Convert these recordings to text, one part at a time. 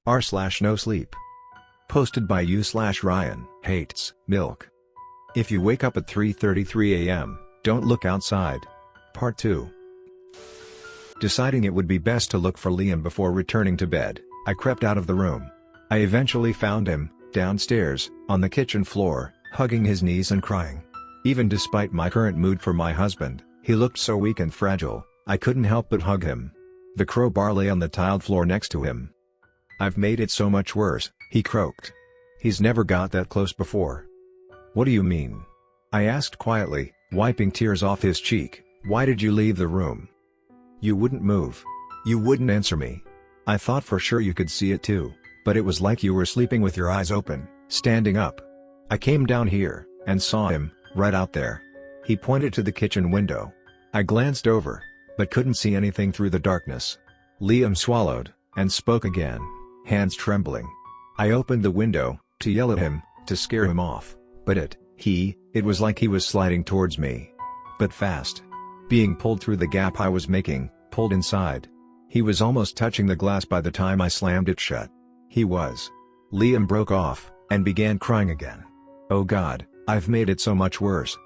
r/NoSleep. Posted by u/RyanHatesMilk. If you wake up at 3:33 a.m., don't look outside. Part 2. Deciding it would be best to look for Liam before returning to bed, I crept out of the room. I eventually found him, downstairs, on the kitchen floor, hugging his knees and crying. Even despite my current mood for my husband, he looked so weak and fragile, I couldn't help but hug him. The crowbar lay on the tiled floor next to him. "I've made it so much worse," he croaked. "He's never got that close before." "What do you mean?" I asked quietly, wiping tears off his cheek. "Why did you leave the room? You wouldn't move. You wouldn't answer me. I thought for sure you could see it too, but it was like you were sleeping with your eyes open, standing up. I came down here, and saw him, right out there." He pointed to the kitchen window. I glanced over, but couldn't see anything through the darkness. Liam swallowed, and spoke again, hands trembling. I opened the window, to yell at him, to scare him off, but it was like he was sliding towards me. But fast. Being pulled through the gap I was making, pulled inside. He was almost touching the glass by the time I slammed it shut. Liam broke off, and began crying again. "Oh God, I've made it so much worse."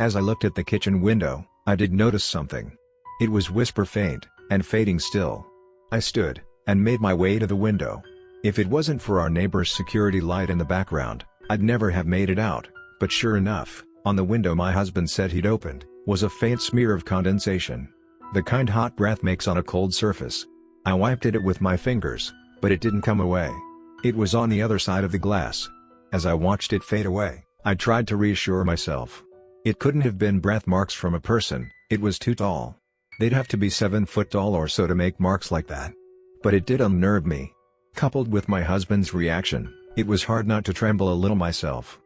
As I looked at the kitchen window, I did notice something. It was whisper faint, and fading still. I stood, and made my way to the window. If it wasn't for our neighbor's security light in the background, I'd never have made it out, but sure enough, on the window my husband said he'd opened, was a faint smear of condensation. The kind hot breath makes on a cold surface. I wiped at it with my fingers, but it didn't come away. It was on the other side of the glass. As I watched it fade away, I tried to reassure myself. It couldn't have been breath marks from a person, it was too tall. They'd have to be 7 foot tall or so to make marks like that. But it did unnerve me. Coupled with my husband's reaction, it was hard not to tremble a little myself.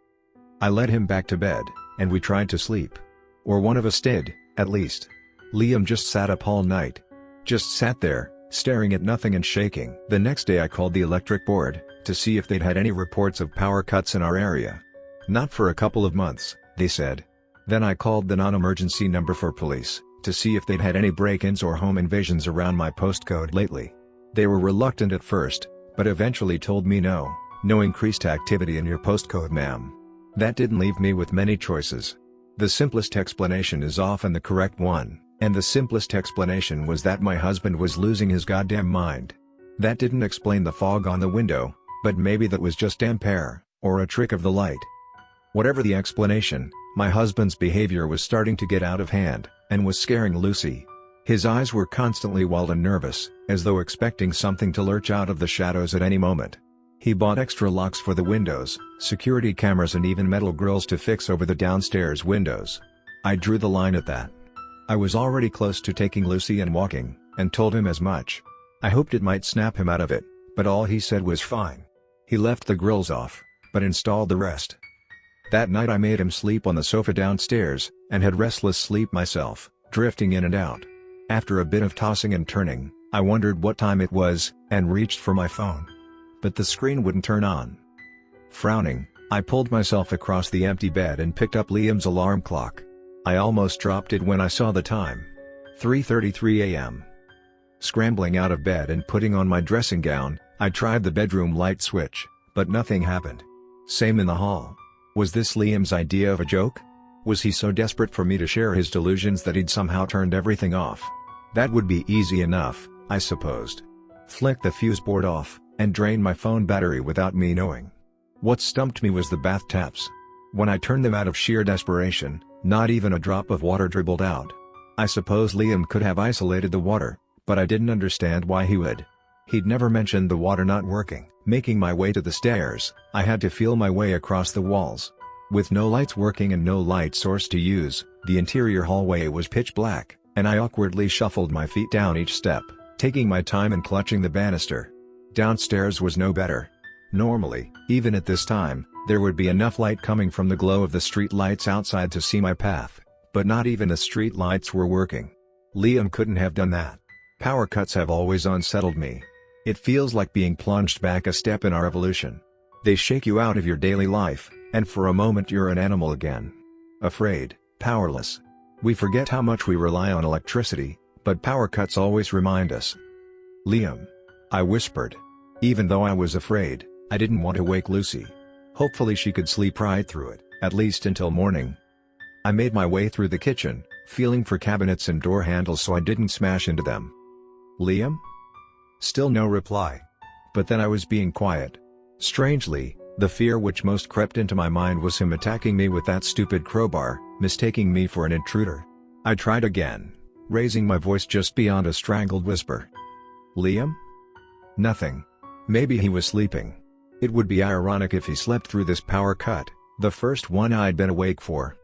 I led him back to bed, and we tried to sleep. Or one of us did, at least. Liam just sat up all night. Just sat there, staring at nothing and shaking. The next day I called the electric board, to see if they'd had any reports of power cuts in our area. "Not for a couple of months," they said. Then I called the non-emergency number for police, to see if they'd had any break-ins or home invasions around my postcode lately. They were reluctant at first, but eventually told me no increased activity in your postcode, ma'am. That didn't leave me with many choices. The simplest explanation is often the correct one, and the simplest explanation was that my husband was losing his goddamn mind. That didn't explain the fog on the window, but maybe that was just damp air, or a trick of the light. Whatever the explanation, my husband's behavior was starting to get out of hand, and was scaring Lucy. His eyes were constantly wild and nervous, as though expecting something to lurch out of the shadows at any moment. He bought extra locks for the windows, security cameras and even metal grills to fix over the downstairs windows. I drew the line at that. I was already close to taking Lucy and walking, and told him as much. I hoped it might snap him out of it, but all he said was fine. He left the grills off, but installed the rest. That night I made him sleep on the sofa downstairs, and had restless sleep myself, drifting in and out. After a bit of tossing and turning, I wondered what time it was, and reached for my phone. But the screen wouldn't turn on. Frowning, I pulled myself across the empty bed and picked up Liam's alarm clock. I almost dropped it when I saw the time. 3:33 a.m. Scrambling out of bed and putting on my dressing gown, I tried the bedroom light switch, but nothing happened. Same in the hall. Was this Liam's idea of a joke? Was he so desperate for me to share his delusions that he'd somehow turned everything off? That would be easy enough, I supposed. Flick the fuse board off, and drain my phone battery without me knowing. What stumped me was the bath taps. When I turned them out of sheer desperation, not even a drop of water dribbled out. I suppose Liam could have isolated the water, but I didn't understand why he would. He'd never mentioned the water not working. Making my way to the stairs, I had to feel my way across the walls. With no lights working and no light source to use, the interior hallway was pitch black, and I awkwardly shuffled my feet down each step, taking my time and clutching the banister. Downstairs was no better. Normally, even at this time, there would be enough light coming from the glow of the street lights outside to see my path, but not even the street lights were working. Liam couldn't have done that. Power cuts have always unsettled me. It feels like being plunged back a step in our evolution. They shake you out of your daily life, and for a moment you're an animal again. Afraid, powerless. We forget how much we rely on electricity, but power cuts always remind us. "Liam," I whispered. Even though I was afraid, I didn't want to wake Lucy. Hopefully she could sleep right through it, at least until morning. I made my way through the kitchen, feeling for cabinets and door handles so I didn't smash into them. Liam? Still no reply. But then I was being quiet. Strangely, the fear which most crept into my mind was him attacking me with that stupid crowbar, mistaking me for an intruder. I tried again, raising my voice just beyond a strangled whisper. Liam? Nothing. Maybe he was sleeping. It would be ironic if he slept through this power cut, the first one I'd been awake for.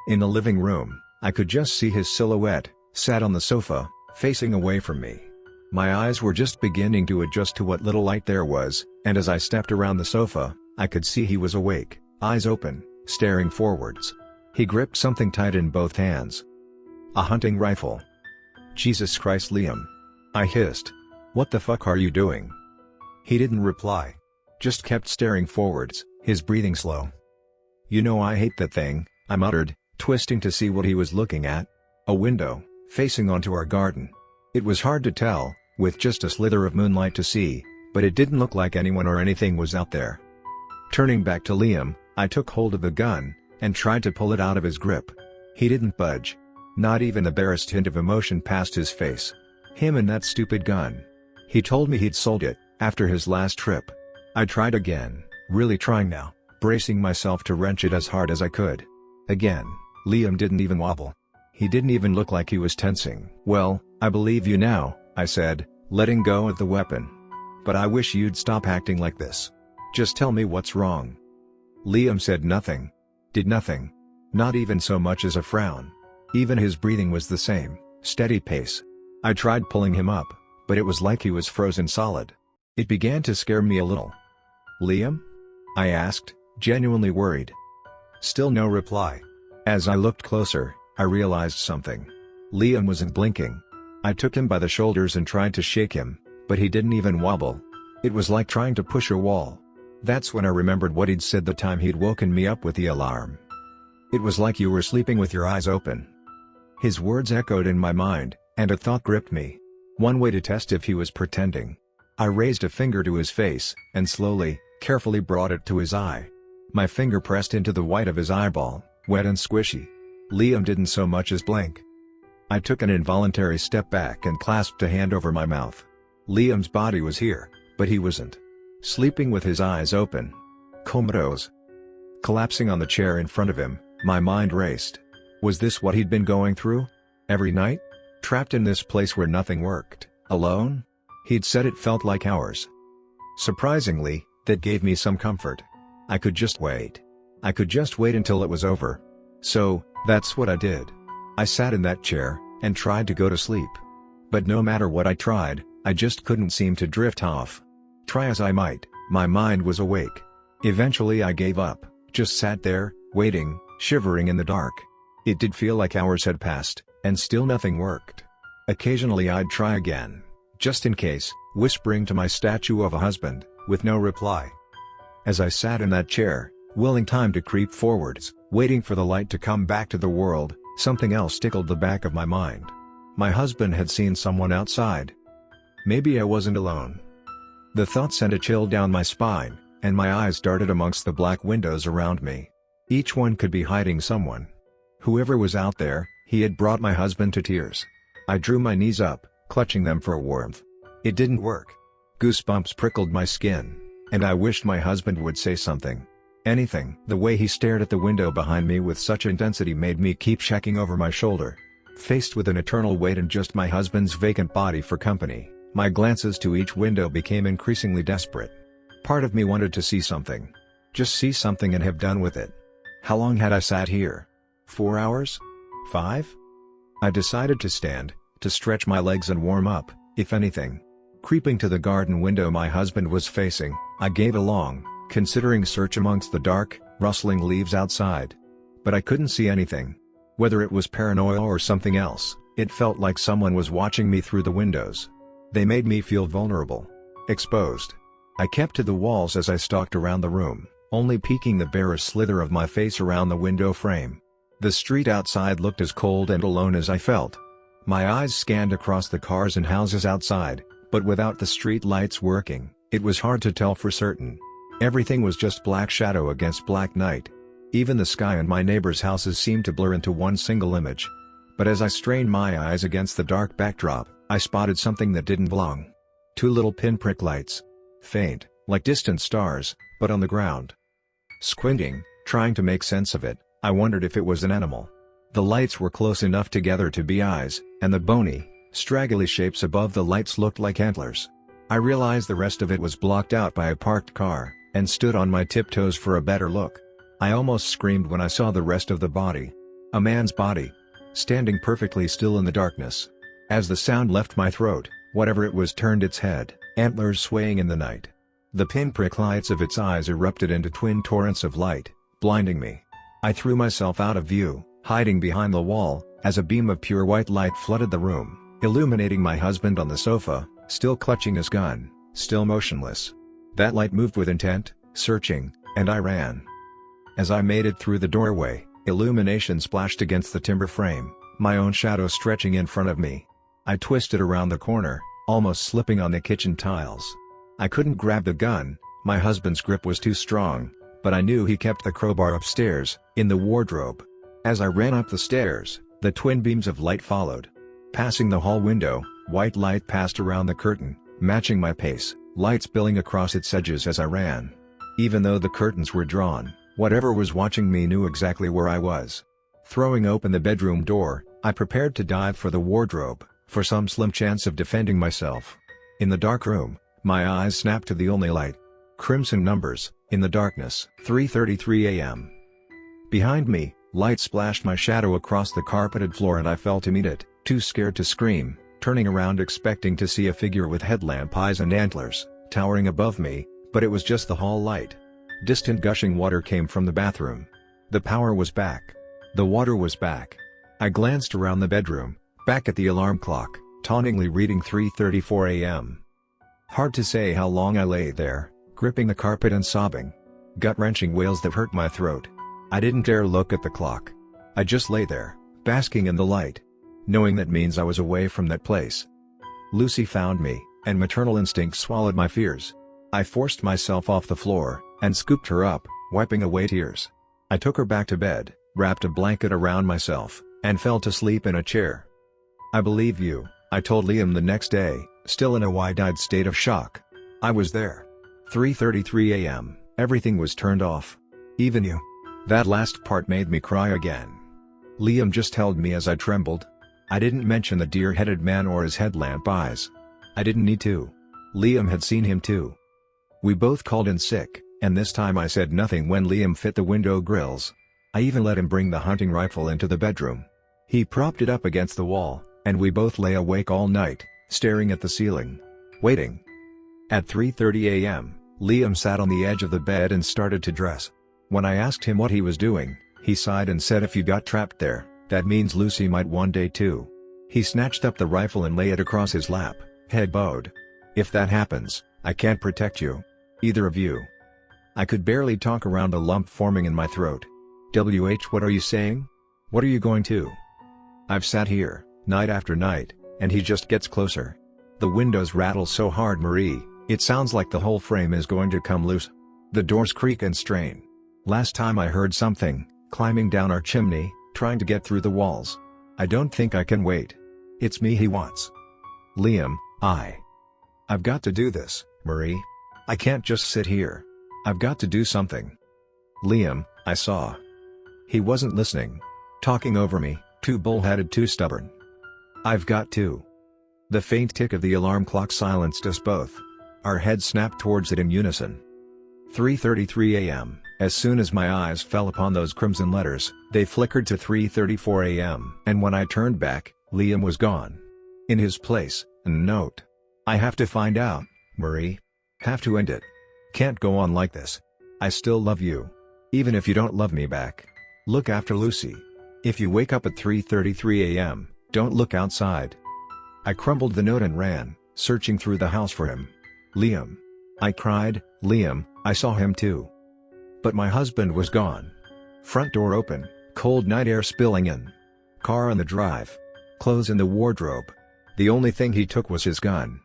In the living room, I could just see his silhouette, sat on the sofa, facing away from me. My eyes were just beginning to adjust to what little light there was, and as I stepped around the sofa, I could see he was awake, eyes open, staring forwards. He gripped something tight in both hands. A hunting rifle. Jesus Christ, Liam. I hissed. What the fuck are you doing? He didn't reply. Just kept staring forwards, his breathing slow. You know I hate that thing, I muttered, twisting to see what he was looking at. A window, facing onto our garden. It was hard to tell, with just a slither of moonlight to see, but it didn't look like anyone or anything was out there. Turning back to Liam, I took hold of the gun, and tried to pull it out of his grip. He didn't budge. Not even the barest hint of emotion passed his face. Him and that stupid gun. He told me he'd sold it, after his last trip. I tried again, really trying now, bracing myself to wrench it as hard as I could. Again, Liam didn't even wobble. He didn't even look like he was tensing. Well, I believe you now, I said, letting go of the weapon. But I wish you'd stop acting like this. Just tell me what's wrong. Liam said nothing. Did nothing. Not even so much as a frown. Even his breathing was the same, steady pace. I tried pulling him up, but it was like he was frozen solid. It began to scare me a little. Liam? I asked, genuinely worried. Still no reply. As I looked closer, I realized something. Liam wasn't blinking. I took him by the shoulders and tried to shake him, but he didn't even wobble. It was like trying to push a wall. That's when I remembered what he'd said the time he'd woken me up with the alarm. It was like you were sleeping with your eyes open. His words echoed in my mind, and a thought gripped me. One way to test if he was pretending. I raised a finger to his face, and slowly, carefully brought it to his eye. My finger pressed into the white of his eyeball, wet and squishy. Liam didn't so much as blink. I took an involuntary step back and clasped a hand over my mouth. Liam's body was here, but he wasn't. Sleeping with his eyes open. Comatose. Collapsing on the chair in front of him, my mind raced. Was this what he'd been going through? Every night? Trapped in this place where nothing worked, alone? He'd said it felt like hours. Surprisingly, that gave me some comfort. I could just wait. I could just wait until it was over. So, that's what I did. I sat in that chair, and tried to go to sleep. But no matter what I tried, I just couldn't seem to drift off. Try as I might, my mind was awake. Eventually I gave up, just sat there, waiting, shivering in the dark. It did feel like hours had passed, and still nothing worked. Occasionally I'd try again, just in case, whispering to my statue of a husband, with no reply. As I sat in that chair, willing time to creep forwards, waiting for the light to come back to the world, something else tickled the back of my mind. My husband had seen someone outside. Maybe I wasn't alone. The thought sent a chill down my spine, and my eyes darted amongst the black windows around me. Each one could be hiding someone. Whoever was out there, he had brought my husband to tears. I drew my knees up, clutching them for warmth. It didn't work. Goosebumps prickled my skin, and I wished my husband would say something. Anything. The way he stared at the window behind me with such intensity made me keep checking over my shoulder. Faced with an eternal wait and just my husband's vacant body for company, my glances to each window became increasingly desperate. Part of me wanted to see something. Just see something and have done with it. How long had I sat here? 4 hours? 5? I decided to stand, to stretch my legs and warm up, if anything. Creeping to the garden window my husband was facing, I gave a long, considering search amongst the dark, rustling leaves outside. But I couldn't see anything. Whether it was paranoia or something else, it felt like someone was watching me through the windows. They made me feel vulnerable. Exposed. I kept to the walls as I stalked around the room, only peeking the barest slither of my face around the window frame. The street outside looked as cold and alone as I felt. My eyes scanned across the cars and houses outside, but without the street lights working, It was hard to tell for certain. Everything was just black shadow against black night. Even the sky and my neighbors' houses seemed to blur into one single image. But as I strained my eyes against the dark backdrop, I spotted something that didn't belong. 2 little pinprick lights. Faint, like distant stars, but on the ground. Squinting, trying to make sense of it, I wondered if it was an animal. The lights were close enough together to be eyes, and the bony, straggly shapes above the lights looked like antlers. I realized the rest of it was blocked out by a parked car, and stood on my tiptoes for a better look. I almost screamed when I saw the rest of the body. A man's body. Standing perfectly still in the darkness. As the sound left my throat, whatever it was turned its head, antlers swaying in the night. The pinprick lights of its eyes erupted into twin torrents of light, blinding me. I threw myself out of view, hiding behind the wall, as a beam of pure white light flooded the room, illuminating my husband on the sofa, still clutching his gun, still motionless. That light moved with intent, searching, and I ran. As I made it through the doorway, illumination splashed against the timber frame, my own shadow stretching in front of me. I twisted around the corner, almost slipping on the kitchen tiles. I couldn't grab the gun, my husband's grip was too strong, but I knew he kept the crowbar upstairs, in the wardrobe. As I ran up the stairs, the twin beams of light followed. Passing the hall window, white light passed around the curtain, matching my pace, light spilling across its edges as I ran. Even though the curtains were drawn, whatever was watching me knew exactly where I was. Throwing open the bedroom door, I prepared to dive for the wardrobe, for some slim chance of defending myself. In the dark room, my eyes snapped to the only light. Crimson numbers, in the darkness, 3:33 a.m. Behind me, light splashed my shadow across the carpeted floor and I fell to meet it, too scared to scream, turning around expecting to see a figure with headlamp eyes and antlers, towering above me, but it was just the hall light. Distant gushing water came from the bathroom. The power was back. The water was back. I glanced around the bedroom, back at the alarm clock, tauntingly reading 3:34 a.m. Hard to say how long I lay there, gripping the carpet and sobbing. Gut-wrenching wails that hurt my throat. I didn't dare look at the clock. I just lay there, basking in the light. Knowing that means I was away from that place. Lucy found me, and maternal instinct swallowed my fears. I forced myself off the floor, and scooped her up, wiping away tears. I took her back to bed, wrapped a blanket around myself, and fell to sleep in a chair. "I believe you," I told Liam the next day, still in a wide-eyed state of shock. I was there. 3:33 a.m., everything was turned off. Even you. That last part made me cry again. Liam just held me as I trembled. I didn't mention the deer-headed man or his headlamp eyes. I didn't need to. Liam had seen him too. We both called in sick, and this time I said nothing when Liam fit the window grills. I even let him bring the hunting rifle into the bedroom. He propped it up against the wall, and we both lay awake all night, staring at the ceiling. Waiting. At 3:30 a.m., Liam sat on the edge of the bed and started to dress. When I asked him what he was doing, he sighed and said if you got trapped there, that means Lucy might one day too. He snatched up the rifle and lay it across his lap, head bowed. "If that happens, I can't protect you. Either of you." I could barely talk around a lump forming in my throat. What are you saying? What are you going to? I've sat here, night after night, and he just gets closer. The windows rattle so hard, Marie, it sounds like the whole frame is going to come loose. The doors creak and strain. Last time I heard something, climbing down our chimney, trying to get through the walls. I don't think I can wait. It's me he wants. Liam, I've got to do this, Marie. I can't just sit here. I've got to do something. Liam, I saw. He wasn't listening. Talking over me, too bullheaded, too stubborn. I've got to. The faint tick of the alarm clock silenced us both. Our heads snapped towards it in unison. 3:33 a.m. As soon as my eyes fell upon those crimson letters, they flickered to 3:34 a.m. And when I turned back, Liam was gone. In his place, a note. "I have to find out, Marie. Have to end it. Can't go on like this. I still love you. Even if you don't love me back. Look after Lucy. If you wake up at 3:33 a.m., don't look outside." I crumbled the note and ran, searching through the house for him. "Liam." I cried, "Liam, I saw him too." But my husband was gone. Front door open, cold night air spilling in. Car on the drive. Clothes in the wardrobe. The only thing he took was his gun.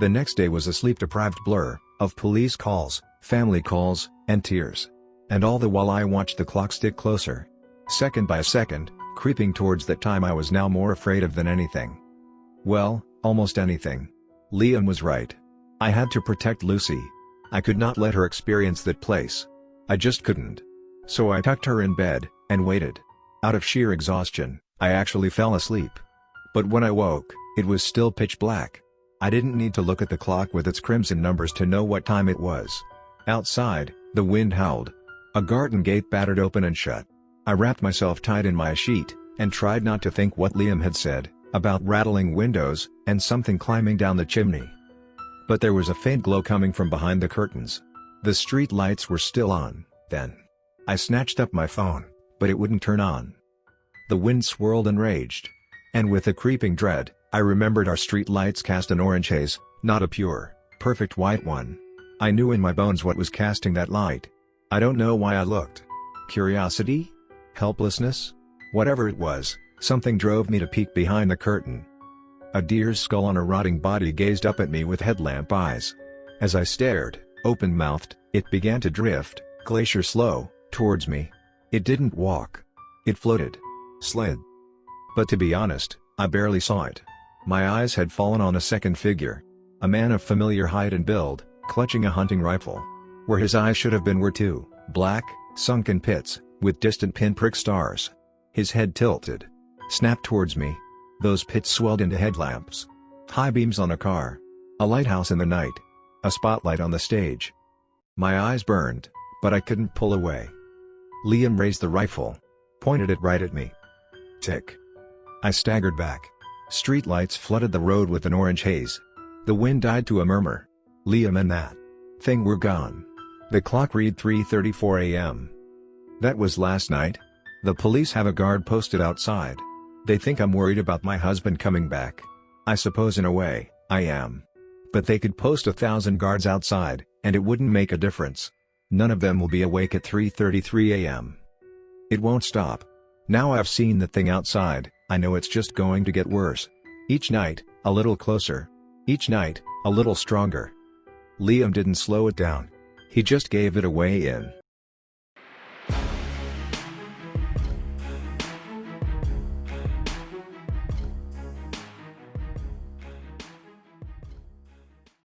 The next day was a sleep-deprived blur, Of police calls, family calls, and tears. And all the while I watched the clock stick closer. Second by second, creeping towards that time I was now more afraid of than anything. Well, almost anything. Liam was right. I had to protect Lucy. I could not let her experience that place. I just couldn't. So I tucked her in bed, and waited. Out of sheer exhaustion, I actually fell asleep. But when I woke, it was still pitch black. I didn't need to look at the clock with its crimson numbers to know what time it was. Outside, the wind howled. A garden gate battered open and shut. I wrapped myself tight in my sheet, and tried not to think what Liam had said, about rattling windows, and something climbing down the chimney. But there was a faint glow coming from behind the curtains. The street lights were still on, then. I snatched up my phone, but it wouldn't turn on. The wind swirled and raged. And with a creeping dread, I remembered our street lights cast an orange haze, not a pure, perfect white one. I knew in my bones what was casting that light. I don't know why I looked. Curiosity? Helplessness? Whatever it was, something drove me to peek behind the curtain. A deer's skull on a rotting body gazed up at me with headlamp eyes. As I stared, open-mouthed, it began to drift, glacier slow, towards me. It didn't walk. It floated. Slid. But to be honest, I barely saw it. My eyes had fallen on a second figure. A man of familiar height and build, clutching a hunting rifle. Where his eyes should have been were two, black, sunken pits, with distant pinprick stars. His head tilted. Snapped towards me. Those pits swelled into headlamps. High beams on a car. A lighthouse in the night. A spotlight on the stage. My eyes burned, but I couldn't pull away. Liam raised the rifle. Pointed it right at me. Tick. I staggered back. Streetlights flooded the road with an orange haze. The wind died to a murmur. Liam and that thing were gone. The clock read 3:34 a.m. That was last night. The police have a guard posted outside. They think I'm worried about my husband coming back. I suppose in a way, I am. But they could post 1,000 guards outside, and it wouldn't make a difference. None of them will be awake at 3:33 a.m. It won't stop. Now I've seen the thing outside, I know it's just going to get worse. Each night, a little closer. Each night, a little stronger. Liam didn't slow it down. He just gave it a way in.